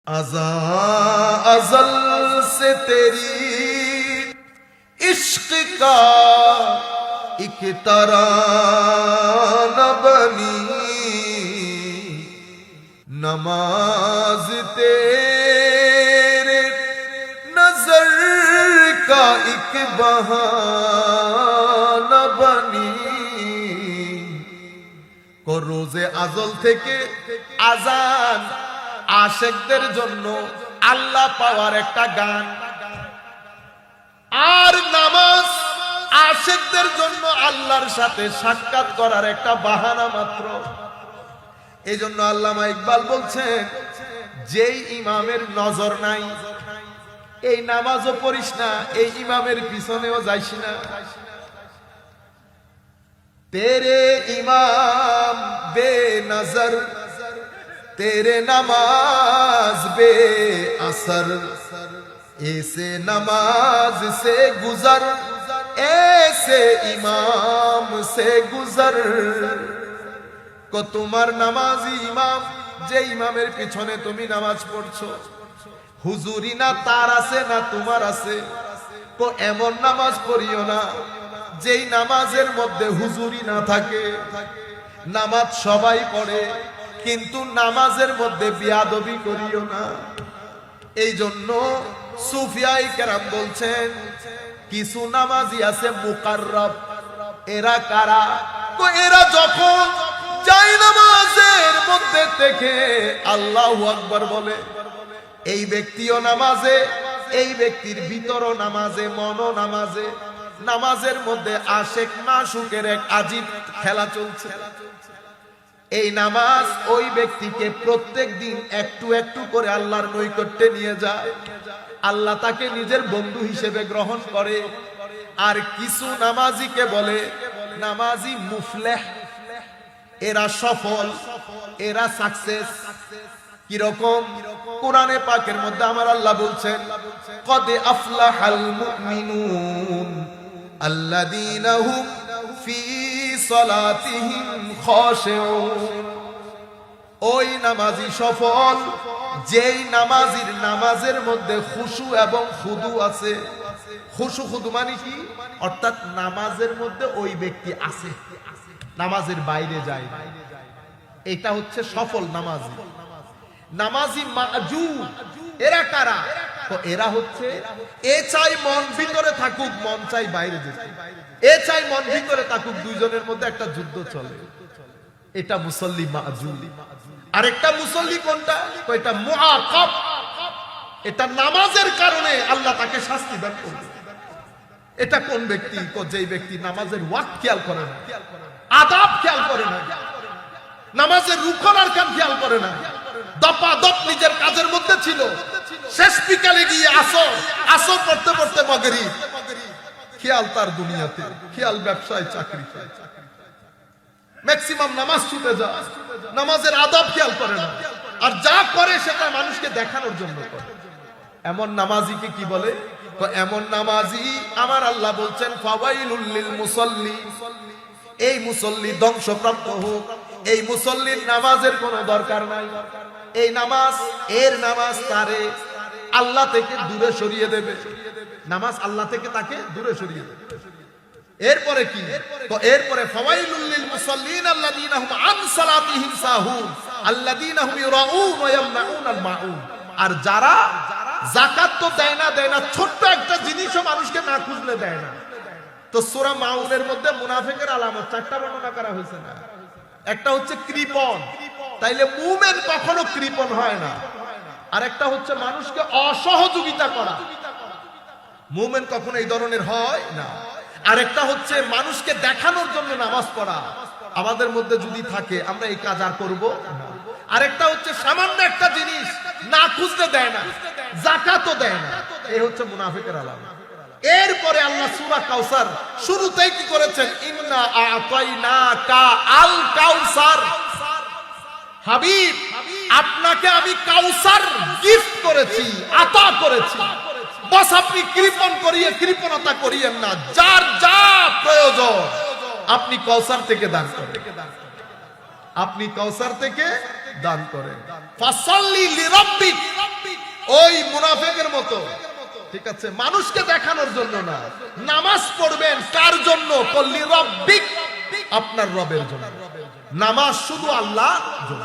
अज़ा अज़ल से तेरी इश्क का एक तराना बनी, नमाज तेरे नजर का एक बहाना बनी। को रोजे आजल থেকে আযান আশিকদের জন্য আল্লাহ পাওয়ার একটা গান, আর নামাজ আশিকদের জন্য আল্লাহর সাথে সাক্ষাৎ করার একটা বাহানা মাত্র। এই জন্য আল্লামা ইকবাল বলছেন, যেই ইমামের নজর নাই এই নামাজও পড়িস না, এই ইমামের পিছনেও যাইস না। তেরে ইমাম বে নজর, तेरे नमाज बे असर, ऐसे नमाज से गुजर, ऐसे इमाम से गुजर। को तुम्हार नमाजी इमाम, जे इमामेर पिछने तुमी नमाज पढ़छो, हुजूरी ना तार आछे ना तुम्हार आछे। को एमन नमाज पढ़ियो ना जेई नामाजेर मध्य हुजूरी ना थाके। नामाज सबाई पढ़े কিন্তু নামাজের মধ্যে বিয়াদবি করিও না। এই জন্য সুফিয়ায়ে কেরাম বলছেন, কিছু নামাজি আছে মুকাররব। এরা কারা? তো এরা যখন যাই নামাজের মধ্যে থেকে আল্লাহু আকবার বলে, এই ব্যক্তিও নামাজে, এই ব্যক্তির ভিতরও নামাজে, মনও নামাজে। নামাজের মধ্যে আশিক মাশুকের এক আজীব খেলা চলছে। এই নামাজ ওই ব্যক্তিকে প্রত্যেক দিন একটু একটু করে আল্লাহর নৈকট্যে নিয়ে যায়। আল্লাহ তাকে নিজের বন্ধু হিসেবে গ্রহণ করে। আর কিছু নামাজিকে বলে নামাজি মুফলেহ, এরা সফল, এরা সাকসেস। কি রকম? কোরআনে পাকের মধ্যে আমার আল্লাহ বলছেন, কদ আফলাহাল মুমিনুন আল্লাযীনা হুম ফি সালাতিহিম খাশিউন। ওই নামাজি সফল যেই নামাজির নামাজের মধ্যে খুশু এবং খুদু আছে। খুশু খুদু মানে কি? অর্থাৎ নামাজের মধ্যে ওই ব্যক্তি আছে, নামাজের বাইরে যায়। এটা হচ্ছে সফল নামাজি। নামাজি মাজু এরা কারা? তো এরা হচ্ছে এ চাই মন ভিতরে থাকুক, মন চাই বাইরে যেতে। এ চাই মন ভিতরে থাকুক, দুইজনের মধ্যে একটা যুদ্ধ চলে। এটা মুসল্লি মাজু। আরেকটা মুসল্লি কোনটা? এটা মুআকাব। এটা নামাজের কারণে আল্লাহ তাকে শাস্তি দান করবে। এটা কোন ব্যক্তি? যেই ব্যক্তি নামাজের ওয়াক্ত খেয়াল করে না, আদাব খেয়াল করে না, নামাজের রুকন আরকান খেয়াল করে না, দপাদপ নিজের কাজের মধ্যে ছিল, শেষ বিকালে গিয়ে আসর পড়তে পড়তে মাগরিব। খেয়াল তার দুনিয়াতে, খেয়াল ব্যবসায়, চাকরি, ম্যাক্সিমাম নামাজ ছুটে যায়, নামাজের আদব খেয়াল করে না, আর যা করে সেটা মানুষকে দেখানোর জন্য করে। এমন নামাজিকে কি বলে? তো এমন নামাজি আমার আল্লাহ বলছেন, ফাওয়াইলুল লিল মুসাল্লি, এই মুসল্লি ধ্বংসপ্রাপ্ত হোক। এই মুসল্লির নামাজের কোনো দরকার নাই। এই নামাজ, এর নামাজ তারে আল্লাহ থেকে দূরে সরিয়ে দেবে। নামাজ আল্লাহ থেকে তাকে দূরে সরিয়ে দেবে। এরপরে কি? তো এরপরে ফাওয়াইলুল লিল মুসাল্লিন আল্লাযীনা হুম আন সালাতিহিম সাহুন আল্লাযীনা হুম ইউরাউন ওয়া ইয়ামনাউনাল মাউন। আর যারা যাকাত তো দেয় না, ছোট্ট একটা জিনিসও মানুষকে না খুঁজলে দেয় না। তো সূরা মাউনের মধ্যে মুনাফিকের আলামত চারটা বর্ণনা করা হয়েছে না? একটা হচ্ছে কৃপণ, তাইলে মুমিন কখনো কৃপণ হয় না। আর একটা হচ্ছে মানুষকে অসহযোগিতা করা, মুমিন কখনো এই ধরনের হয় না। আর একটা হচ্ছে মানুষকে দেখানোর জন্য নামাজ পড়া। আমাদের মধ্যে যদি থাকে আমরা এই কাজ আর করবো না। আর একটা হচ্ছে সামান্য একটা জিনিস না খুঁজতে দেয় না, যাকাতও দেয় না। এই হচ্ছে মুনাফিকের আলামত। এরপরে আল্লাহ সূরা কাউসার শুরুতেই কি করেছেন? ইন্না আ'তাইনাকা আল কাউসার। হাবিব, আপনাকে আমি কাউসার গিফট করেছি, আতা করেছি। বস আপনি কৃপণ করিয়ে কৃপণতা করিয়েন না, যার যা প্রয়োজন আপনি কাউসার থেকে দান করেন। আপনি কাউসার থেকে দান করেন। ফাসাল্লি লিরাব্বিক, মোনাফিকের মতো, ঠিক আছে? মানুষকে দেখানোর জন্য না, নামাজ পড়বেন কার জন্য? কল্লি রব্বিক, আপনার রবের জন্য। নামাজ শুধু আল্লাহর জন্য।